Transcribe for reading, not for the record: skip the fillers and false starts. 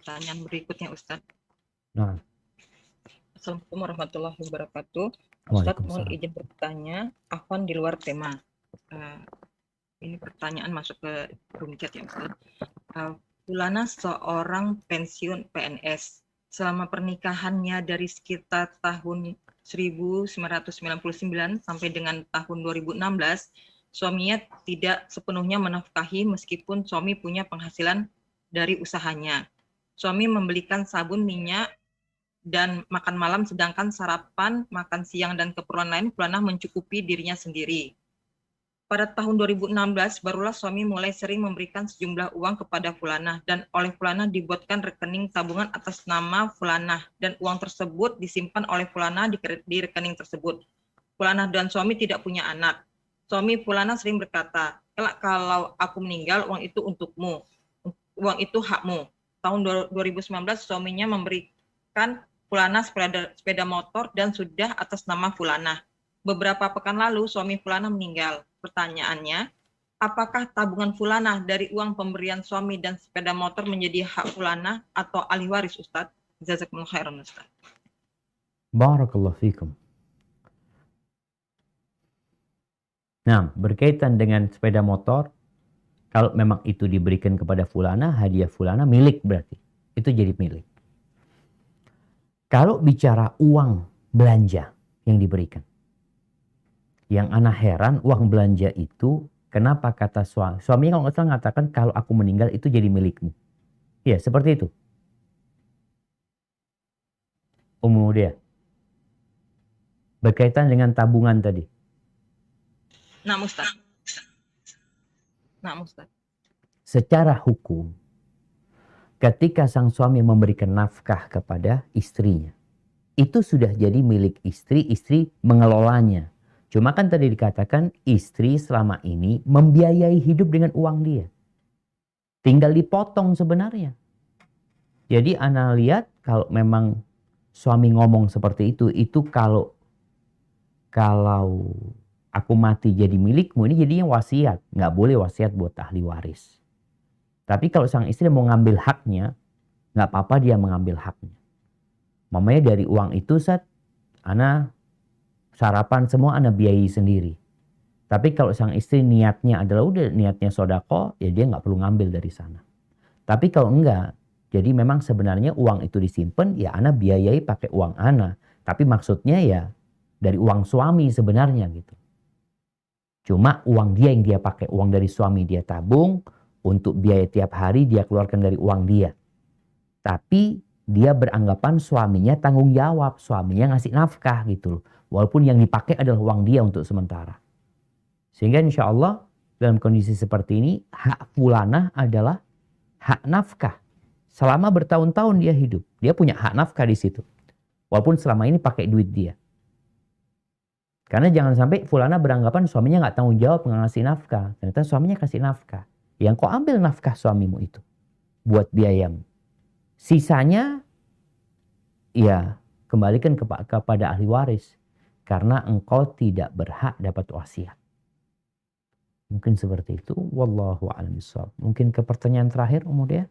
pertanyaan berikutnya, Ustaz. Nah, Assalamualaikum warahmatullahi wabarakatuh. Ustaz, mohon Waalaikumsalam. izin bertanya, afwan di luar tema. Ini pertanyaan masuk ke room chat ya, Ustaz. Fulana seorang pensiun PNS. Selama pernikahannya dari sekitar tahun 1999 sampai dengan tahun 2016, suaminya tidak sepenuhnya menafkahi meskipun suami punya penghasilan dari usahanya. Suami membelikan sabun, minyak, dan makan malam, sedangkan sarapan, makan siang, dan keperluan lain Fulana mencukupi dirinya sendiri. Pada tahun 2016, barulah suami mulai sering memberikan sejumlah uang kepada Fulana, dan oleh Fulana dibuatkan rekening tabungan atas nama Fulana, dan uang tersebut disimpan oleh Fulana di rekening tersebut. Fulana dan suami tidak punya anak. Suami Fulana sering berkata, "Kelak kalau aku meninggal, uang itu untukmu, uang itu hakmu." Tahun 2019, suaminya memberikan Fulana sepeda motor dan sudah atas nama Fulana. Beberapa pekan lalu, suami Fulana meninggal. Pertanyaannya, apakah tabungan Fulana dari uang pemberian suami dan sepeda motor menjadi hak Fulana atau ahli waris, Ustaz? Jazakumullah khairan, Ustaz. Barakallahu fikum. Nah, berkaitan dengan sepeda motor, kalau memang itu diberikan kepada Fulana, hadiah Fulana milik berarti. Itu jadi milik. Kalau bicara uang belanja yang diberikan, yang ana heran uang belanja itu, kenapa kata suaminya kalau nggak salah mengatakan kalau aku meninggal itu jadi milikmu. Ya, seperti itu. Umum dia. Berkaitan dengan tabungan tadi. Nah, Ustaz. Secara hukum, ketika sang suami memberikan nafkah kepada istrinya, itu sudah jadi milik istri, istri mengelolanya. Cuma kan tadi dikatakan istri selama ini membiayai hidup dengan uang dia. Tinggal dipotong sebenarnya. Jadi ana lihat kalau memang suami ngomong seperti itu kalau aku mati jadi milikmu, ini jadinya wasiat. Nggak boleh wasiat buat ahli waris. Tapi kalau sang istri mau ngambil haknya, nggak apa-apa dia mengambil haknya. Mamanya dari uang itu, ana sarapan semua ana biayai sendiri. Tapi kalau sang istri niatnya adalah udah niatnya sodako, ya dia nggak perlu ngambil dari sana. Tapi kalau enggak, jadi memang sebenarnya uang itu disimpan, ya ana biayai pakai uang ana. Tapi maksudnya ya dari uang suami sebenarnya gitu. Cuma uang dia yang dia pakai, uang dari suami dia tabung, untuk biaya tiap hari dia keluarkan dari uang dia. Tapi dia beranggapan suaminya tanggung jawab, suaminya ngasih nafkah gitu loh. Walaupun yang dipakai adalah uang dia untuk sementara. Sehingga insya Allah dalam kondisi seperti ini, hak Fulanah adalah hak nafkah. Selama bertahun-tahun dia hidup, dia punya hak nafkah di situ. Walaupun selama ini pakai duit dia. Karena jangan sampai Fulana beranggapan suaminya nggak tanggung jawab ngasih nafkah. Ternyata suaminya kasih nafkah. Yang kau ambil nafkah suamimu itu buat biayamu. Sisanya ya kembalikan kepada ahli waris. Karena engkau tidak berhak dapat wasiat. Mungkin seperti itu. Wallahu a'lam bishawab. Mungkin ke pertanyaan terakhir, Umudia.